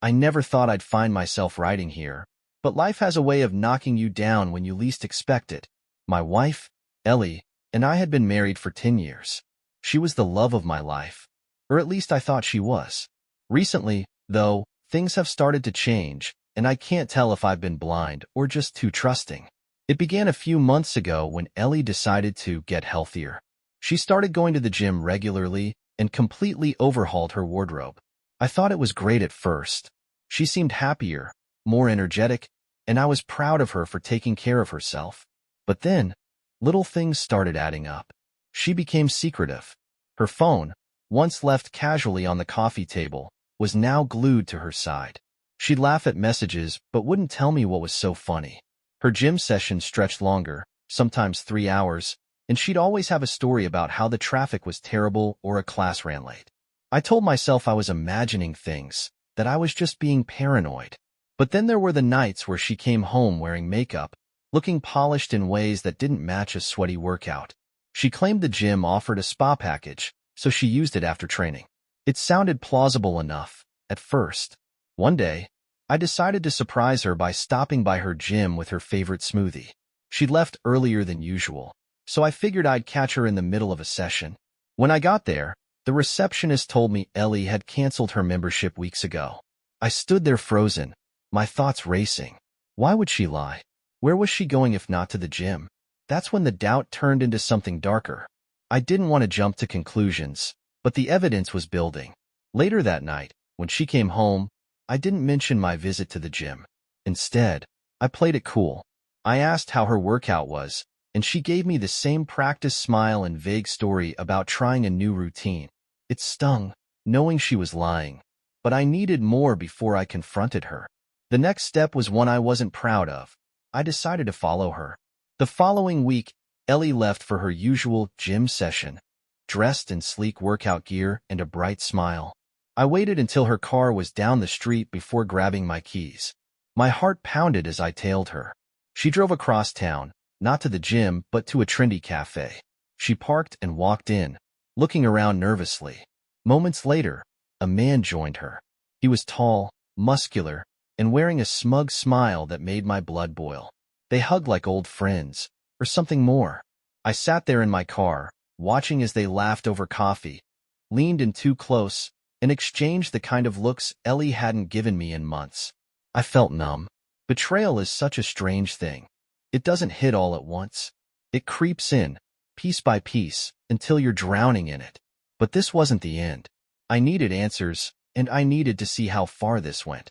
I never thought I'd find myself writing here, but life has a way of knocking you down when you least expect it. My wife, Ellie, and I had been married for 10 years. She was the love of my life, or at least I thought she was. Recently, though, things have started to change, and I can't tell if I've been blind or just too trusting. It began a few months ago when Ellie decided to get healthier. She started going to the gym regularly and completely overhauled her wardrobe. I thought it was great at first. She seemed happier, more energetic, and I was proud of her for taking care of herself. But then, little things started adding up. She became secretive. Her phone, once left casually on the coffee table, was now glued to her side. She'd laugh at messages but wouldn't tell me what was so funny. Her gym sessions stretched longer, sometimes 3 hours, and she'd always have a story about how the traffic was terrible or a class ran late. I told myself I was imagining things, that I was just being paranoid. But then there were the nights where she came home wearing makeup, looking polished in ways that didn't match a sweaty workout. She claimed the gym offered a spa package, so she used it after training. It sounded plausible enough, at first. One day, I decided to surprise her by stopping by her gym with her favorite smoothie. She'd left earlier than usual, so I figured I'd catch her in the middle of a session. When I got there, the receptionist told me Ellie had canceled her membership weeks ago. I stood there frozen, my thoughts racing. Why would she lie? Where was she going if not to the gym? That's when the doubt turned into something darker. I didn't want to jump to conclusions, but the evidence was building. Later that night, when she came home, I didn't mention my visit to the gym. Instead, I played it cool. I asked how her workout was, and she gave me the same practice smile and vague story about trying a new routine. It stung, knowing she was lying, but I needed more before I confronted her. The next step was one I wasn't proud of. I decided to follow her. The following week, Ellie left for her usual gym session, dressed in sleek workout gear and a bright smile. I waited until her car was down the street before grabbing my keys. My heart pounded as I tailed her. She drove across town, not to the gym, but to a trendy cafe. She parked and walked in, looking around nervously. Moments later, a man joined her. He was tall, muscular, and wearing a smug smile that made my blood boil. They hugged like old friends, or something more. I sat there in my car, watching as they laughed over coffee, leaned in too close, and exchanged the kind of looks Ellie hadn't given me in months. I felt numb. Betrayal is such a strange thing. It doesn't hit all at once. It creeps in, piece by piece, until you're drowning in it. But this wasn't the end. I needed answers, and I needed to see how far this went.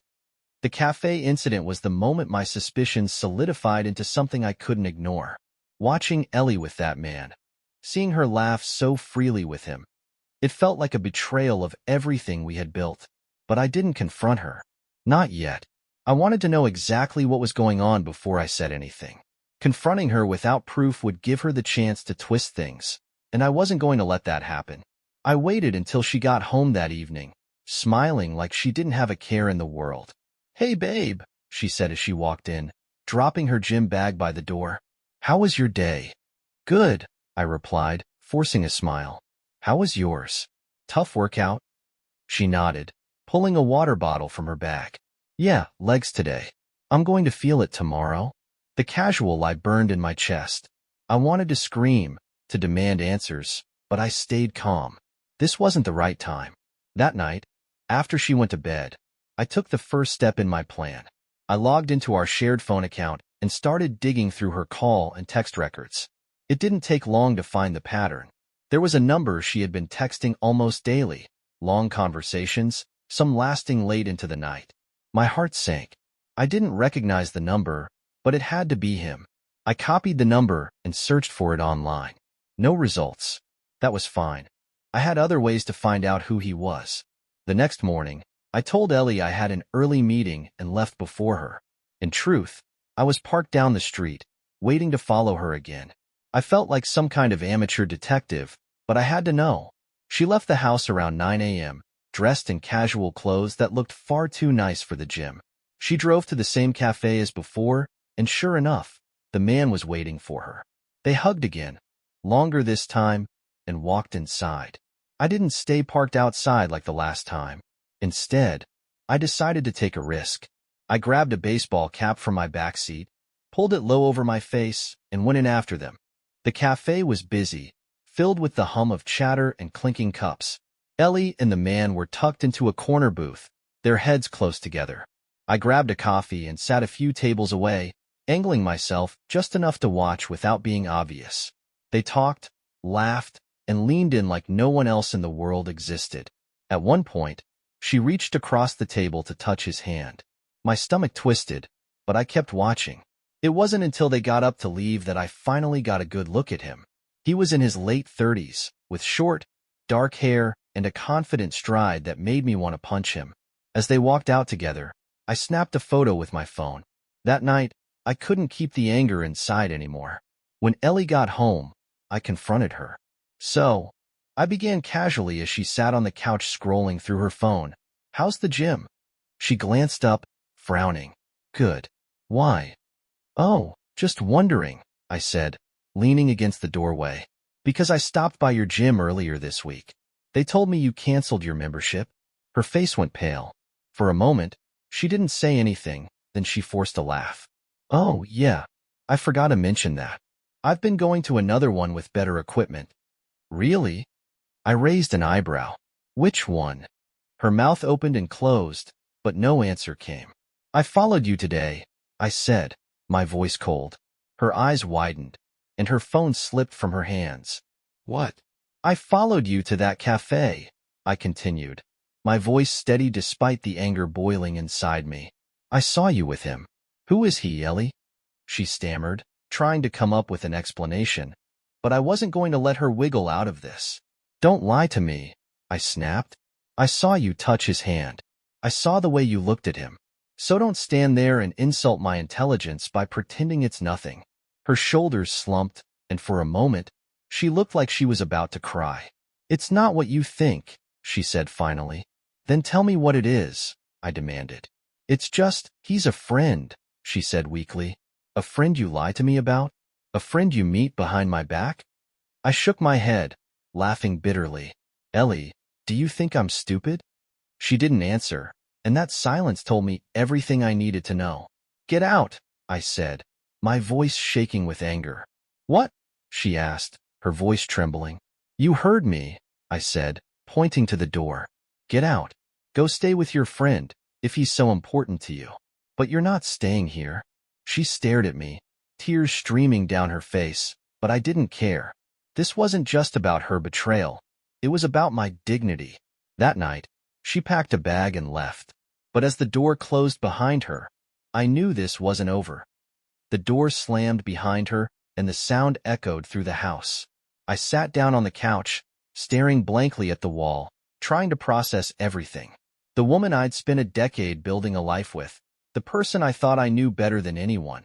The cafe incident was the moment my suspicions solidified into something I couldn't ignore. Watching Ellie with that man, seeing her laugh so freely with him, it felt like a betrayal of everything we had built. But I didn't confront her. Not yet. I wanted to know exactly what was going on before I said anything. Confronting her without proof would give her the chance to twist things, and I wasn't going to let that happen. I waited until she got home that evening, smiling like she didn't have a care in the world. "Hey, babe," she said as she walked in, dropping her gym bag by the door. "How was your day?" "Good," I replied, forcing a smile. "How was yours?" "Tough workout?" She nodded, pulling a water bottle from her bag. "Yeah, legs today. I'm going to feel it tomorrow." The casual lie burned in my chest. I wanted to scream, to demand answers, but I stayed calm. This wasn't the right time. That night, after she went to bed, I took the first step in my plan. I logged into our shared phone account and started digging through her call and text records. It didn't take long to find the pattern. There was a number she had been texting almost daily, long conversations, some lasting late into the night. My heart sank. I didn't recognize the number, but it had to be him. I copied the number and searched for it online. No results. That was fine. I had other ways to find out who he was. The next morning, I told Ellie I had an early meeting and left before her. In truth, I was parked down the street, waiting to follow her again. I felt like some kind of amateur detective, but I had to know. She left the house around 9 a.m., dressed in casual clothes that looked far too nice for the gym. She drove to the same cafe as before, and sure enough, the man was waiting for her. They hugged again, longer this time, and walked inside. I didn't stay parked outside like the last time. Instead, I decided to take a risk. I grabbed a baseball cap from my back seat, pulled it low over my face, and went in after them. The cafe was busy, filled with the hum of chatter and clinking cups. Ellie and the man were tucked into a corner booth, their heads close together. I grabbed a coffee and sat a few tables away, angling myself just enough to watch without being obvious. They talked, laughed, and leaned in like no one else in the world existed. At one point, she reached across the table to touch his hand. My stomach twisted, but I kept watching. It wasn't until they got up to leave that I finally got a good look at him. He was in his late 30s, with short, dark hair and a confident stride that made me want to punch him. As they walked out together, I snapped a photo with my phone. That night, I couldn't keep the anger inside anymore. When Ellie got home, I confronted her. So, I began casually as she sat on the couch scrolling through her phone. "How's the gym?" She glanced up, frowning. "Good. Why?" "Oh, just wondering," I said, leaning against the doorway. "Because I stopped by your gym earlier this week. They told me you canceled your membership." Her face went pale. For a moment, she didn't say anything, then she forced a laugh. "Oh, yeah, I forgot to mention that. I've been going to another one with better equipment." "Really?" I raised an eyebrow. "Which one?" Her mouth opened and closed, but no answer came. "I followed you today," I said, my voice cold. Her eyes widened, and her phone slipped from her hands. "What?" "I followed you to that cafe," I continued, my voice steady despite the anger boiling inside me. "I saw you with him." "Who is he, Ellie?" she stammered, trying to come up with an explanation, but I wasn't going to let her wiggle out of this. "Don't lie to me," I snapped. "I saw you touch his hand. I saw the way you looked at him. So don't stand there and insult my intelligence by pretending it's nothing." Her shoulders slumped, and for a moment, she looked like she was about to cry. "It's not what you think," she said finally. "Then tell me what it is," I demanded. "It's just, he's a friend," she said weakly. "A friend you lie to me about? A friend you meet behind my back?" I shook my head, laughing bitterly. "Ellie, do you think I'm stupid?" She didn't answer, and that silence told me everything I needed to know. "Get out," I said, my voice shaking with anger. "What?" she asked, her voice trembling. "You heard me," I said, pointing to the door. "Get out. Go stay with your friend, if he's so important to you." "But you're not staying here." She stared at me, tears streaming down her face, but I didn't care. This wasn't just about her betrayal. It was about my dignity. That night, she packed a bag and left. But as the door closed behind her, I knew this wasn't over. The door slammed behind her, and the sound echoed through the house. I sat down on the couch, staring blankly at the wall, trying to process everything. The woman I'd spent a decade building a life with, the person I thought I knew better than anyone,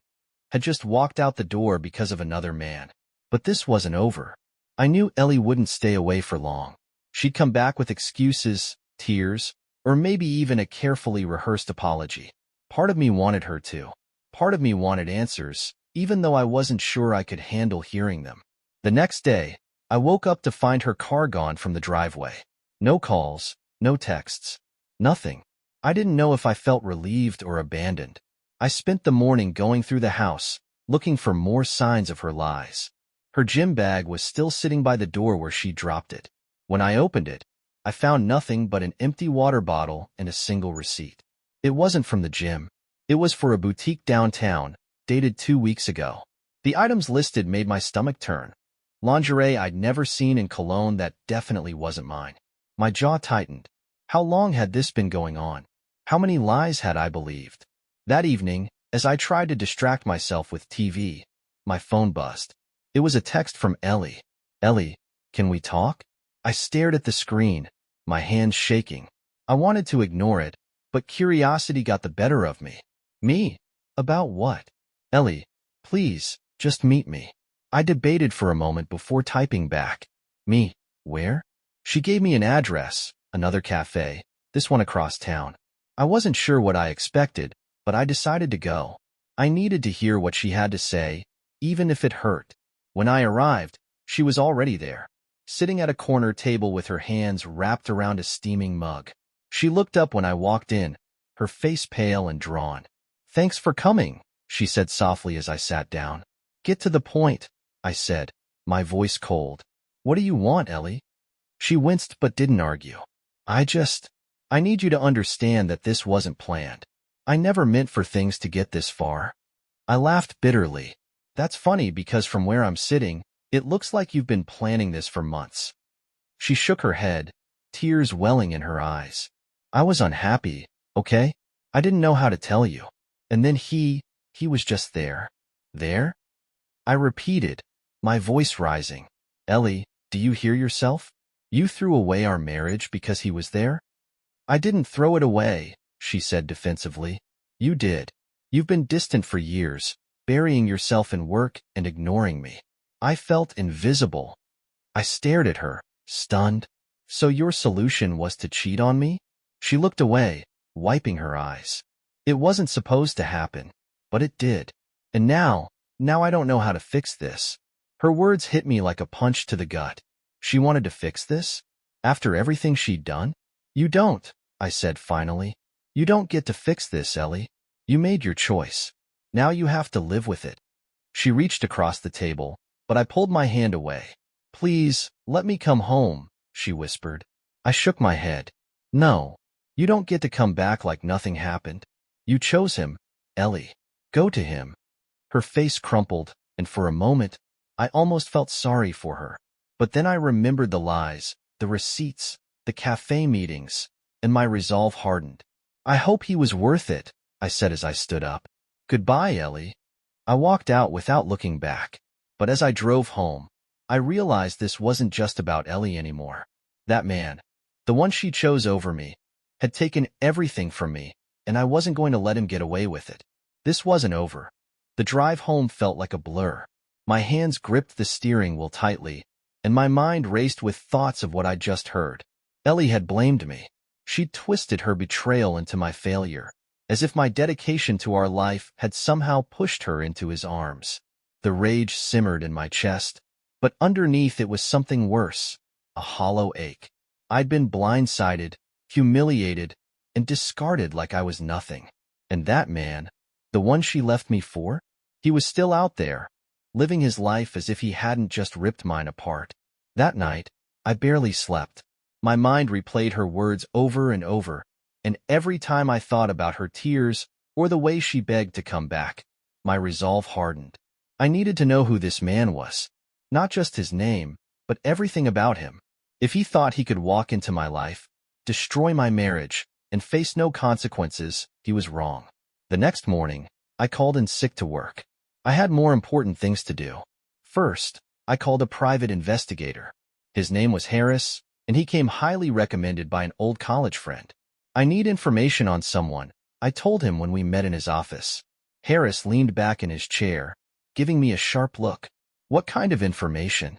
had just walked out the door because of another man. But this wasn't over. I knew Ellie wouldn't stay away for long. She'd come back with excuses, tears, or maybe even a carefully rehearsed apology. Part of me wanted her to. Part of me wanted answers, even though I wasn't sure I could handle hearing them. The next day, I woke up to find her car gone from the driveway. No calls, no texts, nothing. I didn't know if I felt relieved or abandoned. I spent the morning going through the house, looking for more signs of her lies. Her gym bag was still sitting by the door where she dropped it. When I opened it, I found nothing but an empty water bottle and a single receipt. It wasn't from the gym. It was for a boutique downtown, dated 2 weeks ago. The items listed made my stomach turn. Lingerie I'd never seen in cologne that definitely wasn't mine. My jaw tightened. How long had this been going on? How many lies had I believed? That evening, as I tried to distract myself with TV, my phone buzzed. It was a text from Ellie. "Ellie, can we talk?" I stared at the screen, my hands shaking. I wanted to ignore it, but curiosity got the better of me. "Me? About what?" "Ellie, please, just meet me." I debated for a moment before typing back. "Me? Where?" She gave me an address, another cafe, this one across town. I wasn't sure what I expected, but I decided to go. I needed to hear what she had to say, even if it hurt. When I arrived, she was already there, sitting at a corner table with her hands wrapped around a steaming mug. She looked up when I walked in, her face pale and drawn. "Thanks for coming," she said softly as I sat down. "Get to the point," I said, my voice cold. "What do you want, Ellie?" She winced but didn't argue. I need you to understand that this wasn't planned. I never meant for things to get this far." I laughed bitterly. "That's funny because from where I'm sitting, it looks like you've been planning this for months." She shook her head, tears welling in her eyes. "I was unhappy, okay? I didn't know how to tell you. And then he was just there." "There?" I repeated, my voice rising. "Ellie, do you hear yourself? You threw away our marriage because he was there?" "I didn't throw it away," she said defensively. "You did. You've been distant for years, burying yourself in work and ignoring me. I felt invisible." I stared at her, stunned. "So your solution was to cheat on me?" She looked away, wiping her eyes. "It wasn't supposed to happen, but it did. And now I don't know how to fix this." Her words hit me like a punch to the gut. She wanted to fix this? After everything she'd done? "You don't," I said finally. "You don't get to fix this, Ellie. You made your choice. Now you have to live with it." She reached across the table, but I pulled my hand away. "Please, let me come home," she whispered. I shook my head. "No, you don't get to come back like nothing happened. You chose him, Ellie. Go to him." Her face crumpled, and for a moment, I almost felt sorry for her. But then I remembered the lies, the receipts, the cafe meetings, and my resolve hardened. "I hope he was worth it," I said as I stood up. "Goodbye, Ellie." I walked out without looking back. But as I drove home, I realized this wasn't just about Ellie anymore. That man, the one she chose over me, had taken everything from me, and I wasn't going to let him get away with it. This wasn't over. The drive home felt like a blur. My hands gripped the steering wheel tightly, and my mind raced with thoughts of what I'd just heard. Ellie had blamed me. She'd twisted her betrayal into my failure, as if my dedication to our life had somehow pushed her into his arms. The rage simmered in my chest, but underneath it was something worse, a hollow ache. I'd been blindsided, humiliated, and discarded like I was nothing. And that man, the one she left me for, he was still out there, living his life as if he hadn't just ripped mine apart. That night, I barely slept. My mind replayed her words over and over, and every time I thought about her tears or the way she begged to come back, my resolve hardened. I needed to know who this man was. Not just his name, but everything about him. If he thought he could walk into my life, destroy my marriage, and face no consequences, he was wrong. The next morning, I called in sick to work. I had more important things to do. First, I called a private investigator. His name was Harris, and he came highly recommended by an old college friend. "I need information on someone," I told him when we met in his office. Harris leaned back in his chair, giving me a sharp look. "What kind of information?"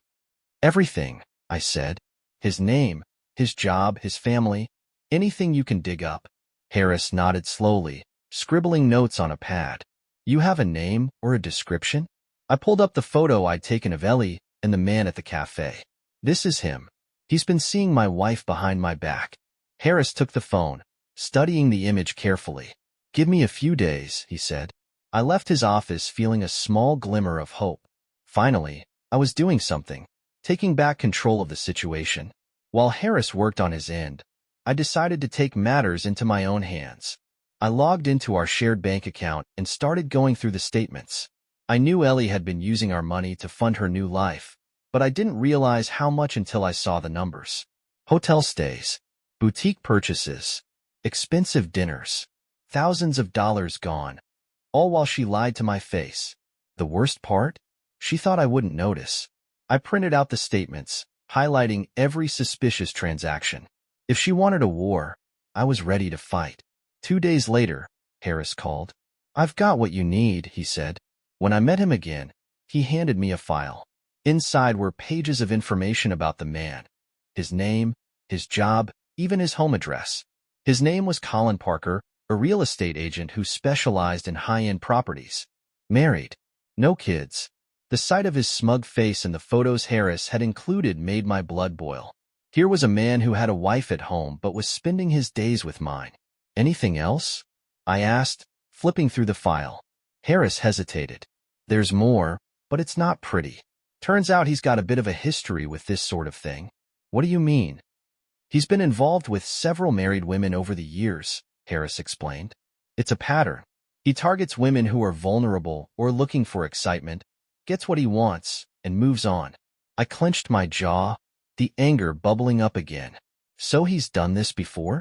"Everything," I said. "His name, his job, his family, anything you can dig up." Harris nodded slowly, scribbling notes on a pad. "You have a name or a description?" I pulled up the photo I'd taken of Ellie and the man at the cafe. "This is him. He's been seeing my wife behind my back." Harris took the phone, studying the image carefully. "Give me a few days," he said. I left his office feeling a small glimmer of hope. Finally, I was doing something, taking back control of the situation. While Harris worked on his end, I decided to take matters into my own hands. I logged into our shared bank account and started going through the statements. I knew Ellie had been using our money to fund her new life, but I didn't realize how much until I saw the numbers. Hotel stays, boutique purchases, expensive dinners, thousands of dollars gone, all while she lied to my face. The worst part? She thought I wouldn't notice. I printed out the statements, highlighting every suspicious transaction. If she wanted a war, I was ready to fight. 2 days later, Harris called. "I've got what you need," he said. When I met him again, he handed me a file. Inside were pages of information about the man. His name, his job, even his home address. His name was Colin Parker, a real estate agent who specialized in high-end properties. Married. No kids. The sight of his smug face and the photos Harris had included made my blood boil. Here was a man who had a wife at home but was spending his days with mine. Anything else? I asked, flipping through the file. Harris hesitated. There's more, but it's not pretty. Turns out he's got a bit of a history with this sort of thing. What do you mean? He's been involved with several married women over the years, Harris explained. It's a pattern. He targets women who are vulnerable or looking for excitement, gets what he wants, and moves on. I clenched my jaw, the anger bubbling up again. So he's done this before?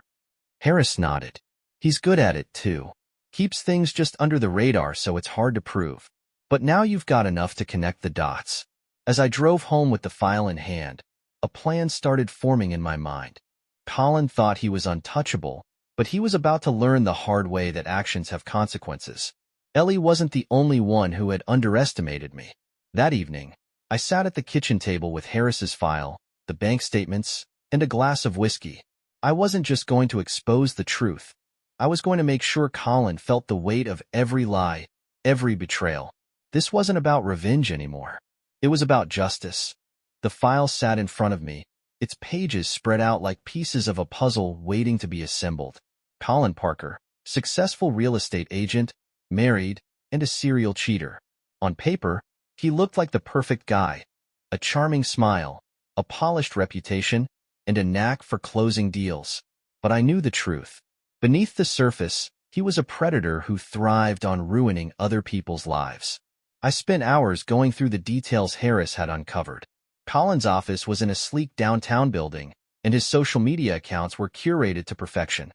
Harris nodded. He's good at it, too. Keeps things just under the radar so it's hard to prove. But now you've got enough to connect the dots. As I drove home with the file in hand, a plan started forming in my mind. Colin thought he was untouchable, but he was about to learn the hard way that actions have consequences. Ellie wasn't the only one who had underestimated me. That evening, I sat at the kitchen table with Harris's file, the bank statements, and a glass of whiskey. I wasn't just going to expose the truth. I was going to make sure Colin felt the weight of every lie, every betrayal. This wasn't about revenge anymore. It was about justice. The file sat in front of me, its pages spread out like pieces of a puzzle waiting to be assembled. Colin Parker, successful real estate agent, married, and a serial cheater. On paper, he looked like the perfect guy. A charming smile, a polished reputation, and a knack for closing deals. But I knew the truth. Beneath the surface, he was a predator who thrived on ruining other people's lives. I spent hours going through the details Harris had uncovered. Colin's office was in a sleek downtown building, and his social media accounts were curated to perfection.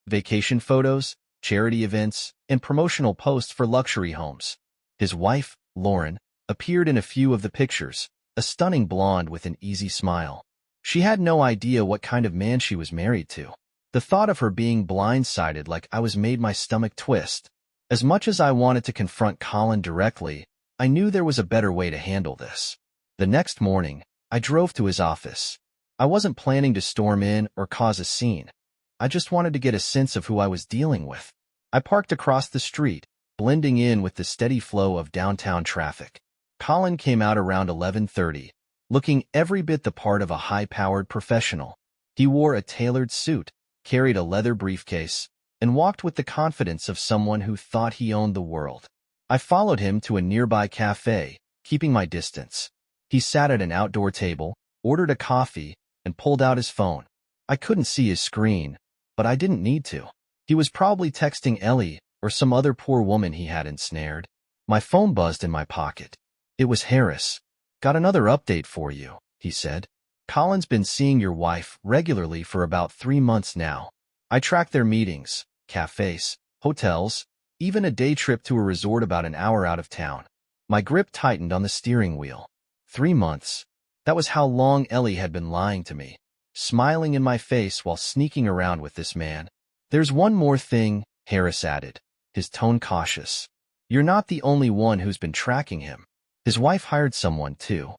Vacation photos, charity events, and promotional posts for luxury homes. His wife, Lauren, appeared in a few of the pictures, a stunning blonde with an easy smile. She had no idea what kind of man she was married to. The thought of her being blindsided like I was made my stomach twist. As much as I wanted to confront Colin directly, I knew there was a better way to handle this. The next morning, I drove to his office. I wasn't planning to storm in or cause a scene. I just wanted to get a sense of who I was dealing with. I parked across the street, blending in with the steady flow of downtown traffic. Colin came out around 11:30, looking every bit the part of a high-powered professional. He wore a tailored suit, carried a leather briefcase, and walked with the confidence of someone who thought he owned the world. I followed him to a nearby cafe, keeping my distance. He sat at an outdoor table, ordered a coffee, and pulled out his phone. I couldn't see his screen, but I didn't need to. He was probably texting Ellie or some other poor woman he had ensnared. My phone buzzed in my pocket. It was Harris. Got another update for you, he said. Colin's been seeing your wife regularly for about 3 months now. I tracked their meetings, cafes, hotels, even a day trip to a resort about an hour out of town. My grip tightened on the steering wheel. 3 months. That was how long Ellie had been lying to me, smiling in my face while sneaking around with this man. There's one more thing, Harris added, his tone cautious. You're not the only one who's been tracking him. His wife hired someone too.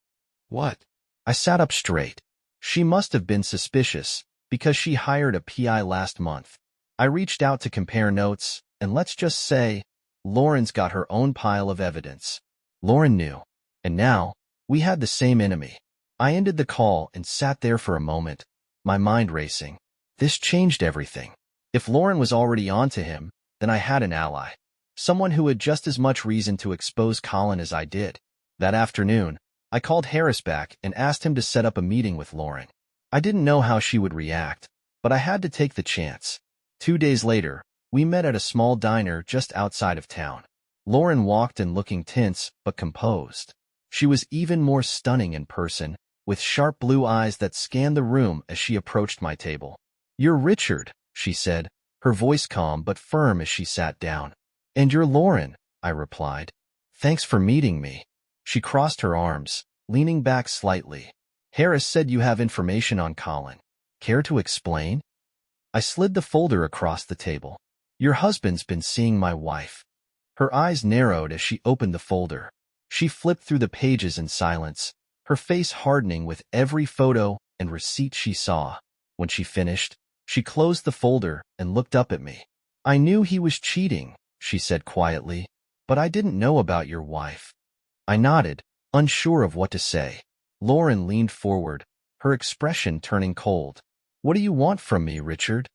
What? I sat up straight. She must have been suspicious, because she hired a PI last month. I reached out to compare notes, and let's just say, Lauren's got her own pile of evidence. Lauren knew. And now, we had the same enemy. I ended the call and sat there for a moment, my mind racing. This changed everything. If Lauren was already onto him, then I had an ally. Someone who had just as much reason to expose Colin as I did. That afternoon, I called Harris back and asked him to set up a meeting with Lauren. I didn't know how she would react, but I had to take the chance. 2 days later, we met at a small diner just outside of town. Lauren walked in looking tense but composed. She was even more stunning in person, with sharp blue eyes that scanned the room as she approached my table. You're Richard, she said, her voice calm but firm as she sat down. And you're Lauren, I replied. Thanks for meeting me. She crossed her arms, leaning back slightly. Harris said you have information on Colin. Care to explain? I slid the folder across the table. Your husband's been seeing my wife. Her eyes narrowed as she opened the folder. She flipped through the pages in silence, her face hardening with every photo and receipt she saw. When she finished, she closed the folder and looked up at me. I knew he was cheating, she said quietly, but I didn't know about your wife. I nodded, unsure of what to say. Lauren leaned forward, her expression turning cold. What do you want from me, Richard?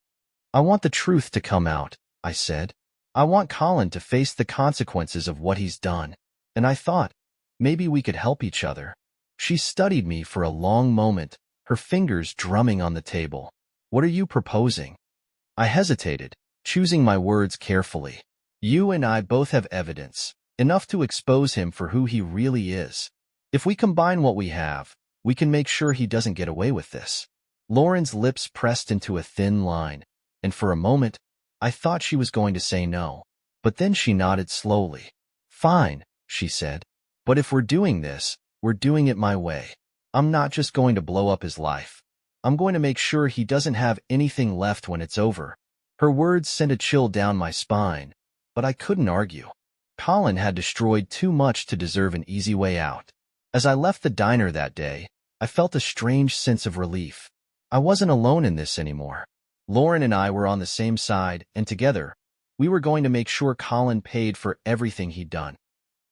I want the truth to come out, I said. I want Colin to face the consequences of what he's done. And I thought, maybe we could help each other. She studied me for a long moment, her fingers drumming on the table. What are you proposing? I hesitated, choosing my words carefully. You and I both have evidence, enough to expose him for who he really is. If we combine what we have, we can make sure he doesn't get away with this. Lauren's lips pressed into a thin line, and for a moment, I thought she was going to say no. But then she nodded slowly. Fine, she said. But if we're doing this, we're doing it my way. I'm not just going to blow up his life. I'm going to make sure he doesn't have anything left when it's over. Her words sent a chill down my spine, but I couldn't argue. Colin had destroyed too much to deserve an easy way out. As I left the diner that day, I felt a strange sense of relief. I wasn't alone in this anymore. Lauren and I were on the same side, and together, we were going to make sure Colin paid for everything he'd done.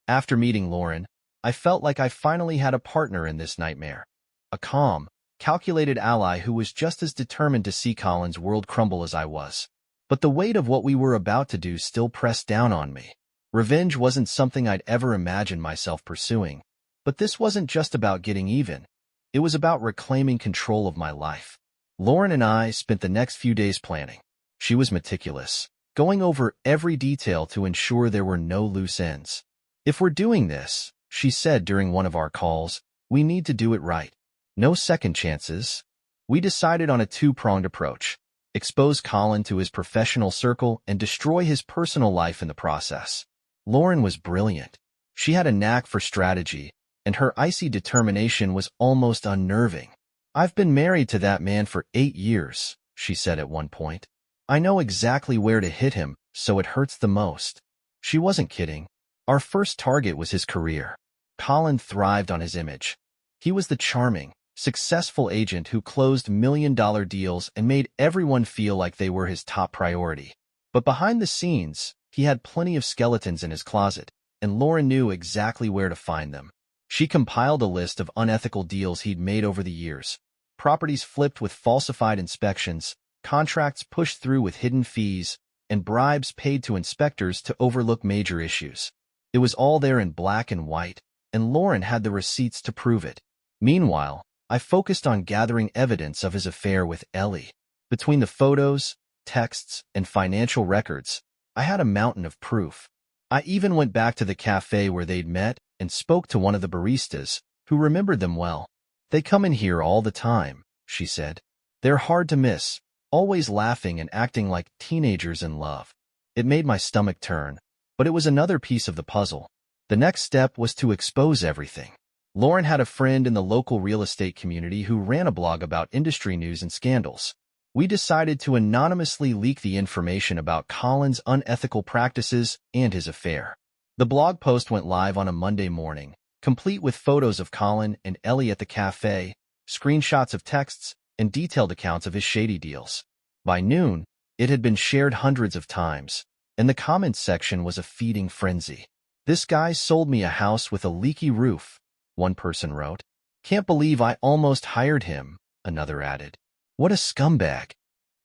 After meeting Lauren, I felt like I finally had a partner in this nightmare. A calm, calculated ally who was just as determined to see Colin's world crumble as I was. But the weight of what we were about to do still pressed down on me. Revenge wasn't something I'd ever imagined myself pursuing. But this wasn't just about getting even. It was about reclaiming control of my life. Lauren and I spent the next few days planning. She was meticulous, going over every detail to ensure there were no loose ends. If we're doing this, she said during one of our calls, we need to do it right. No second chances. We decided on a two-pronged approach. Expose Colin to his professional circle and destroy his personal life in the process. Lauren was brilliant. She had a knack for strategy, and her icy determination was almost unnerving. I've been married to that man for 8 years, she said at one point. I know exactly where to hit him, so it hurts the most. She wasn't kidding. Our first target was his career. Colin thrived on his image. He was the charming, successful agent who closed million-dollar deals and made everyone feel like they were his top priority. But behind the scenes, he had plenty of skeletons in his closet, and Lauren knew exactly where to find them. She compiled a list of unethical deals he'd made over the years. Properties flipped with falsified inspections, contracts pushed through with hidden fees, and bribes paid to inspectors to overlook major issues. It was all there in black and white, and Lauren had the receipts to prove it. Meanwhile, I focused on gathering evidence of his affair with Ellie. Between the photos, texts, and financial records, I had a mountain of proof. I even went back to the cafe where they'd met and spoke to one of the baristas, who remembered them well. They come in here all the time, she said. They're hard to miss, always laughing and acting like teenagers in love. It made my stomach turn, but it was another piece of the puzzle. The next step was to expose everything. Lauren had a friend in the local real estate community who ran a blog about industry news and scandals. We decided to anonymously leak the information about Colin's unethical practices and his affair. The blog post went live on a Monday morning, complete with photos of Colin and Ellie at the cafe, screenshots of texts, and detailed accounts of his shady deals. By noon, it had been shared hundreds of times, and the comments section was a feeding frenzy. This guy sold me a house with a leaky roof, one person wrote. Can't believe I almost hired him, another added. What a scumbag.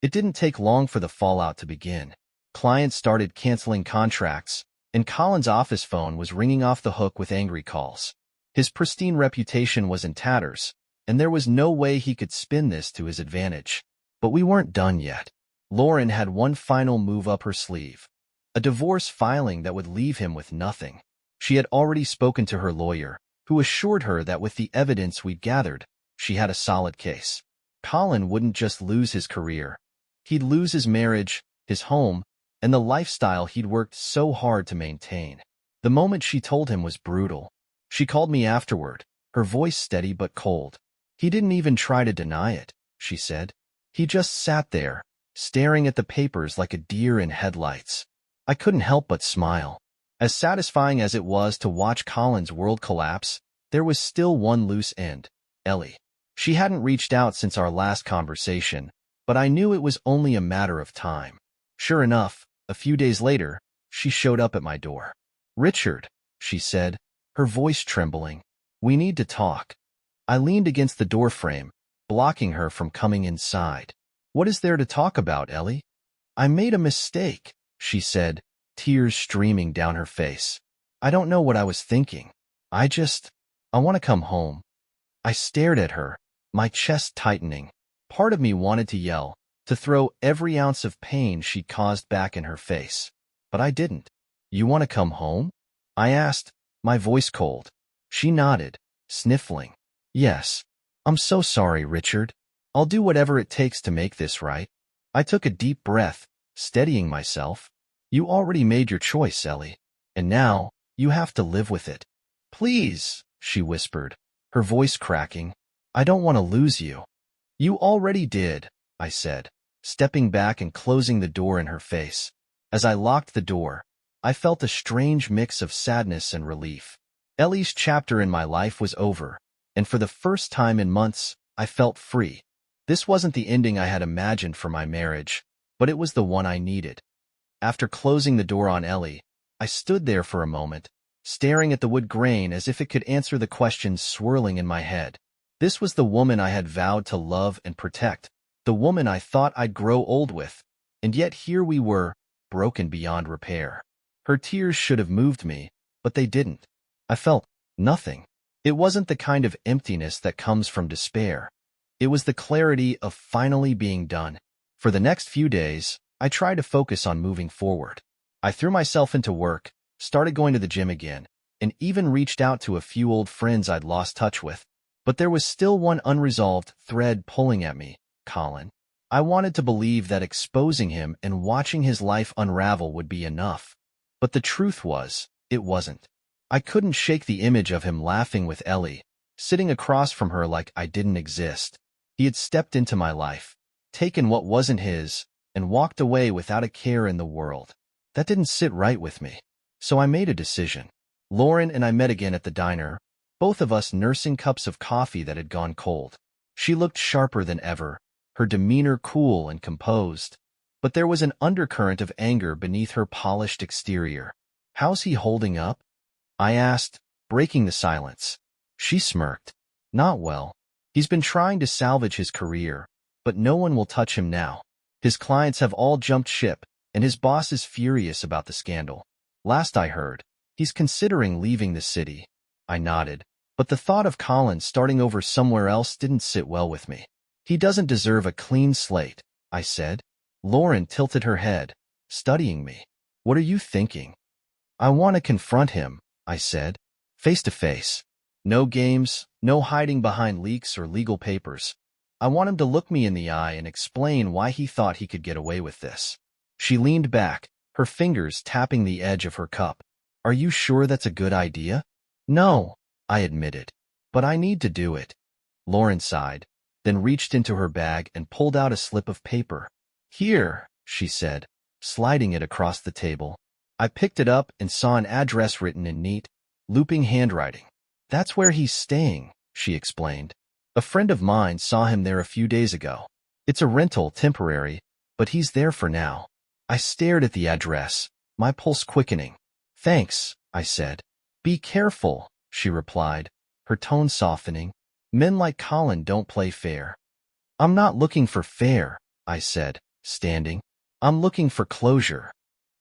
It didn't take long for the fallout to begin. Clients started canceling contracts, and Colin's office phone was ringing off the hook with angry calls. His pristine reputation was in tatters, and there was no way he could spin this to his advantage. But we weren't done yet. Lauren had one final move up her sleeve. A divorce filing that would leave him with nothing. She had already spoken to her lawyer, who assured her that with the evidence we'd gathered, she had a solid case. Colin wouldn't just lose his career. He'd lose his marriage, his home, and the lifestyle he'd worked so hard to maintain. The moment she told him was brutal. She called me afterward, her voice steady but cold. He didn't even try to deny it, she said. He just sat there, staring at the papers like a deer in headlights. I couldn't help but smile. As satisfying as it was to watch Colin's world collapse, there was still one loose end, Ellie. She hadn't reached out since our last conversation, but I knew it was only a matter of time. Sure enough, a few days later, she showed up at my door. Richard, she said, her voice trembling. We need to talk. I leaned against the doorframe, blocking her from coming inside. What is there to talk about, Ellie? I made a mistake, she said, tears streaming down her face. I don't know what I was thinking. I want to come home. I stared at her, my chest tightening. Part of me wanted to yell, to throw every ounce of pain she'd caused back in her face. But I didn't. You want to come home? I asked, my voice cold. She nodded, sniffling. Yes. I'm so sorry, Richard. I'll do whatever it takes to make this right. I took a deep breath, steadying myself. You already made your choice, Ellie. And now, you have to live with it. Please, she whispered, her voice cracking. I don't want to lose you. You already did, I said, stepping back and closing the door in her face. As I locked the door, I felt a strange mix of sadness and relief. Ellie's chapter in my life was over, and for the first time in months, I felt free. This wasn't the ending I had imagined for my marriage, but it was the one I needed. After closing the door on Ellie, I stood there for a moment, staring at the wood grain as if it could answer the questions swirling in my head. This was the woman I had vowed to love and protect, the woman I thought I'd grow old with, and yet here we were, broken beyond repair. Her tears should have moved me, but they didn't. I felt nothing. It wasn't the kind of emptiness that comes from despair. It was the clarity of finally being done. For the next few days, I tried to focus on moving forward. I threw myself into work, started going to the gym again, and even reached out to a few old friends I'd lost touch with. But there was still one unresolved thread pulling at me, Colin. I wanted to believe that exposing him and watching his life unravel would be enough. But the truth was, it wasn't. I couldn't shake the image of him laughing with Ellie, sitting across from her like I didn't exist. He had stepped into my life, taken what wasn't his, and walked away without a care in the world. That didn't sit right with me. So I made a decision. Lauren and I met again at the diner, both of us nursing cups of coffee that had gone cold. She looked sharper than ever, her demeanor cool and composed, but there was an undercurrent of anger beneath her polished exterior. How's he holding up? I asked, breaking the silence. She smirked. Not well. He's been trying to salvage his career, but no one will touch him now. His clients have all jumped ship, and his boss is furious about the scandal. Last I heard, he's considering leaving the city. I nodded, but the thought of Colin starting over somewhere else didn't sit well with me. He doesn't deserve a clean slate, I said. Lauren tilted her head, studying me. What are you thinking? I want to confront him, I said, face to face. No games, no hiding behind leaks or legal papers. I want him to look me in the eye and explain why he thought he could get away with this. She leaned back, her fingers tapping the edge of her cup. Are you sure that's a good idea? No, I admitted, but I need to do it. Lauren sighed, then reached into her bag and pulled out a slip of paper. Here, she said, sliding it across the table. I picked it up and saw an address written in neat, looping handwriting. That's where he's staying, she explained. A friend of mine saw him there a few days ago. It's a rental, temporary, but he's there for now. I stared at the address, my pulse quickening. Thanks, I said. Be careful, she replied, her tone softening. Men like Colin don't play fair. I'm not looking for fair, I said, standing. I'm looking for closure.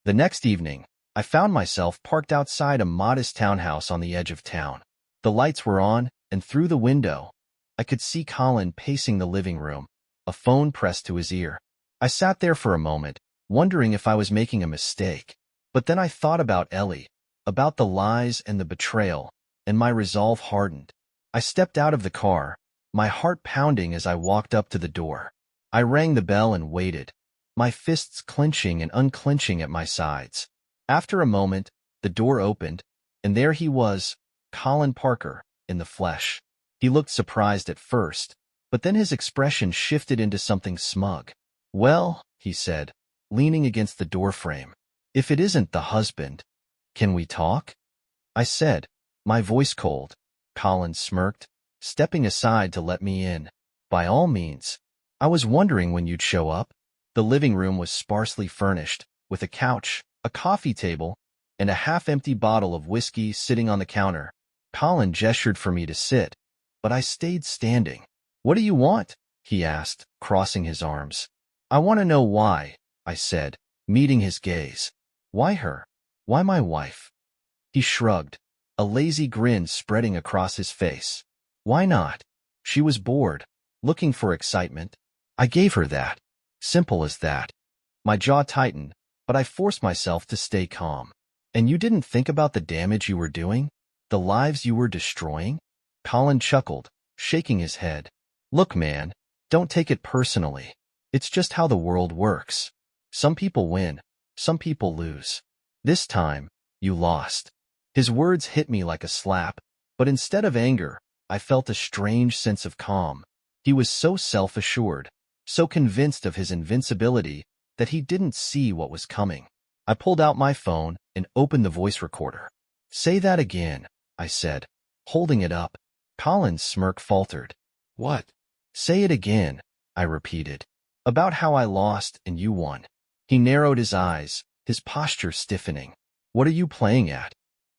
The next evening, I found myself parked outside a modest townhouse on the edge of town. The lights were on, and through the window, I could see Colin pacing the living room, a phone pressed to his ear. I sat there for a moment, wondering if I was making a mistake. But then I thought about Ellie, about the lies and the betrayal, and my resolve hardened. I stepped out of the car, my heart pounding as I walked up to the door. I rang the bell and waited, my fists clenching and unclenching at my sides. After a moment, the door opened, and there he was, Colin Parker, in the flesh. He looked surprised at first, but then his expression shifted into something smug. Well, he said, leaning against the doorframe, if it isn't the husband, can we talk? I said, my voice cold. Colin smirked, stepping aside to let me in. By all means. I was wondering when you'd show up. The living room was sparsely furnished, with a couch, a coffee table, and a half-empty bottle of whiskey sitting on the counter. Colin gestured for me to sit, but I stayed standing. What do you want? He asked, crossing his arms. I want to know why, I said, meeting his gaze. Why her? Why my wife? He shrugged, a lazy grin spreading across his face. Why not? She was bored, looking for excitement. I gave her that. Simple as that. My jaw tightened, but I forced myself to stay calm. And you didn't think about the damage you were doing? The lives you were destroying? Colin chuckled, shaking his head. Look, man, don't take it personally. It's just how the world works. Some people win, some people lose. This time, you lost. His words hit me like a slap, but instead of anger, I felt a strange sense of calm. He was so self-assured, so convinced of his invincibility that he didn't see what was coming. I pulled out my phone and opened the voice recorder. Say that again, I said, holding it up. Colin's smirk faltered. What? Say it again, I repeated. About how I lost and you won. He narrowed his eyes, his posture stiffening. What are you playing at?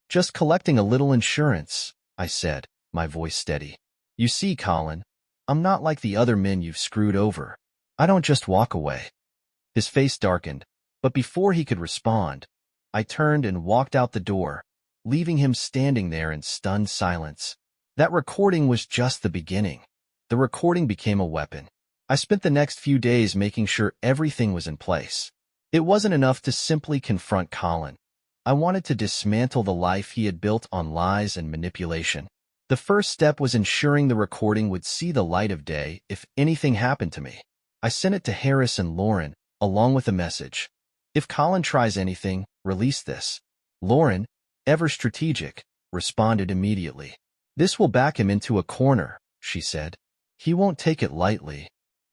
Just collecting a little insurance, I said, my voice steady. You see, Colin, I'm not like the other men you've screwed over. I don't just walk away. His face darkened, but before he could respond, I turned and walked out the door, leaving him standing there in stunned silence. That recording was just the beginning. The recording became a weapon. I spent the next few days making sure everything was in place. It wasn't enough to simply confront Colin. I wanted to dismantle the life he had built on lies and manipulation. The first step was ensuring the recording would see the light of day if anything happened to me. I sent it to Harris and Lauren, along with a message. If Colin tries anything, release this. Lauren, ever strategic, responded immediately. This will back him into a corner, she said. He won't take it lightly.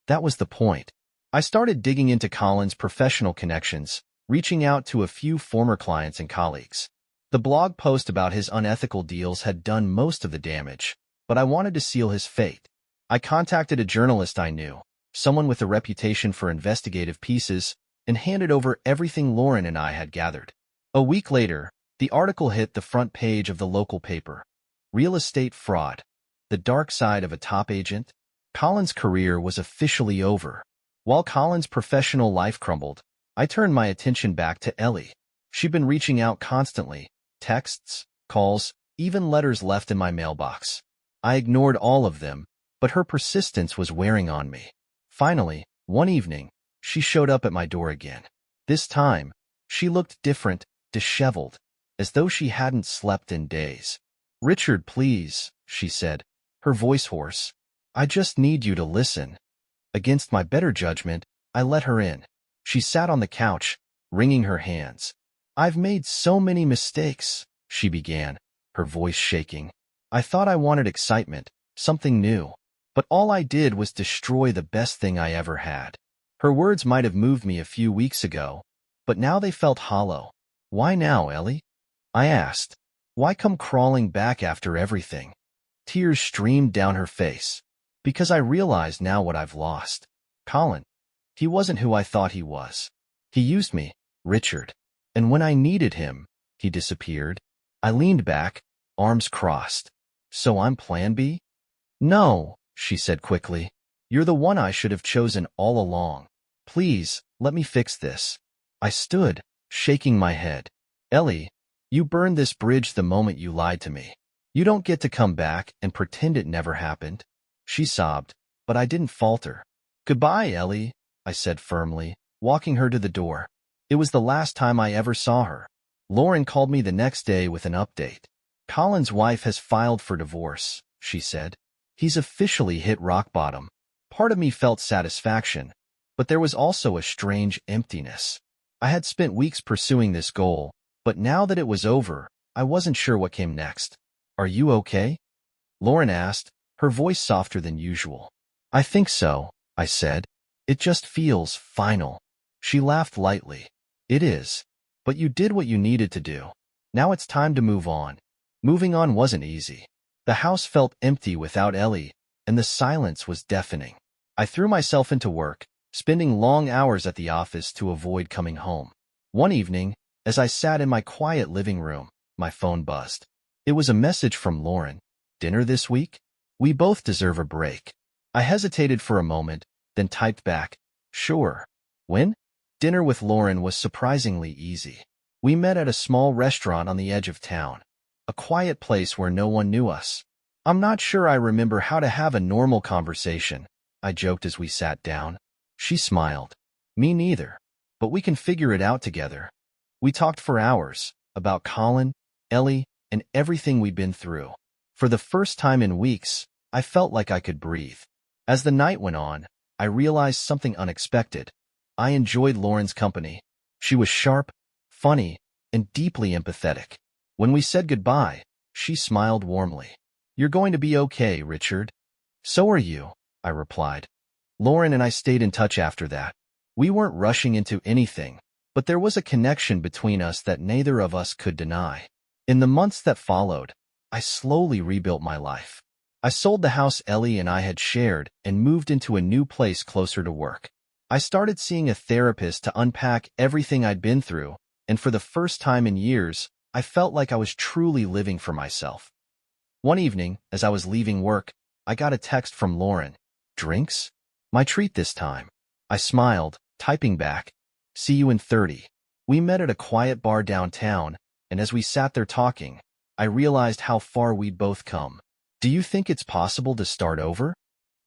That was the point. I started digging into Colin's professional connections, reaching out to a few former clients and colleagues. The blog post about his unethical deals had done most of the damage, but I wanted to seal his fate. I contacted a journalist I knew, someone with a reputation for investigative pieces, and handed over everything Lauren and I had gathered. A week later, the article hit the front page of the local paper. Real estate fraud. The dark side of a top agent. Colin's career was officially over. While Colin's professional life crumbled, I turned my attention back to Ellie. She'd been reaching out constantly, texts, calls, even letters left in my mailbox. I ignored all of them, but her persistence was wearing on me. Finally, one evening, she showed up at my door again. This time, she looked different, disheveled, as though she hadn't slept in days. Richard, please, she said, her voice hoarse. I just need you to listen. Against my better judgment, I let her in. She sat on the couch, wringing her hands. I've made so many mistakes, she began, her voice shaking. I thought I wanted excitement, something new. But all I did was destroy the best thing I ever had. Her words might have moved me a few weeks ago, but now they felt hollow. Why now, Ellie? I asked. Why come crawling back after everything? Tears streamed down her face. Because I realized now what I've lost. Colin. He wasn't who I thought he was. He used me, Richard. And when I needed him, he disappeared. I leaned back, arms crossed. So I'm Plan B? No, she said quickly. You're the one I should have chosen all along. Please, let me fix this. I stood, shaking my head. Ellie, you burned this bridge the moment you lied to me. You don't get to come back and pretend it never happened. She sobbed, but I didn't falter. Goodbye, Ellie, I said firmly, walking her to the door. It was the last time I ever saw her. Lauren called me the next day with an update. Colin's wife has filed for divorce, she said. He's officially hit rock bottom. Part of me felt satisfaction, but there was also a strange emptiness. I had spent weeks pursuing this goal, but now that it was over, I wasn't sure what came next. Are you okay? Lauren asked, her voice softer than usual. I think so, I said. It just feels final. She laughed lightly. It is. But you did what you needed to do. Now it's time to move on. Moving on wasn't easy. The house felt empty without Ellie, and the silence was deafening. I threw myself into work, spending long hours at the office to avoid coming home. One evening, as I sat in my quiet living room, my phone buzzed. It was a message from Lauren. Dinner this week? We both deserve a break. I hesitated for a moment, then typed back, sure. When? Dinner with Lauren was surprisingly easy. We met at a small restaurant on the edge of town, a quiet place where no one knew us. I'm not sure I remember how to have a normal conversation, I joked as we sat down. She smiled. Me neither. But we can figure it out together. We talked for hours, about Colin, Ellie, and everything we'd been through. For the first time in weeks, I felt like I could breathe. As the night went on, I realized something unexpected. I enjoyed Lauren's company. She was sharp, funny, and deeply empathetic. When we said goodbye, she smiled warmly. You're going to be okay, Richard. So are you, I replied. Lauren and I stayed in touch after that. We weren't rushing into anything, but there was a connection between us that neither of us could deny. In the months that followed, I slowly rebuilt my life. I sold the house Ellie and I had shared and moved into a new place closer to work. I started seeing a therapist to unpack everything I'd been through, and for the first time in years, I felt like I was truly living for myself. One evening, as I was leaving work, I got a text from Lauren. Drinks? My treat this time. I smiled, typing back, see you in 30. We met at a quiet bar downtown, and as we sat there talking, I realized how far we'd both come. Do you think it's possible to start over?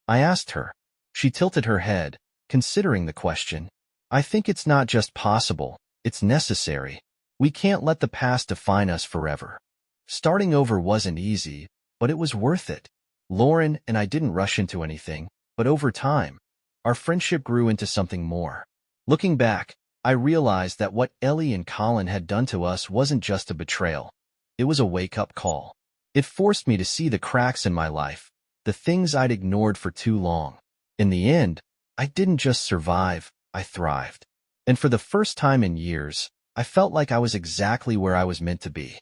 I asked her. She tilted her head, considering the question. I think it's not just possible, it's necessary. We can't let the past define us forever. Starting over wasn't easy, but it was worth it. Lauren and I didn't rush into anything, but over time, our friendship grew into something more. Looking back, I realized that what Ellie and Colin had done to us wasn't just a betrayal. It was a wake-up call. It forced me to see the cracks in my life, the things I'd ignored for too long. In the end, I didn't just survive, I thrived. And for the first time in years, I felt like I was exactly where I was meant to be.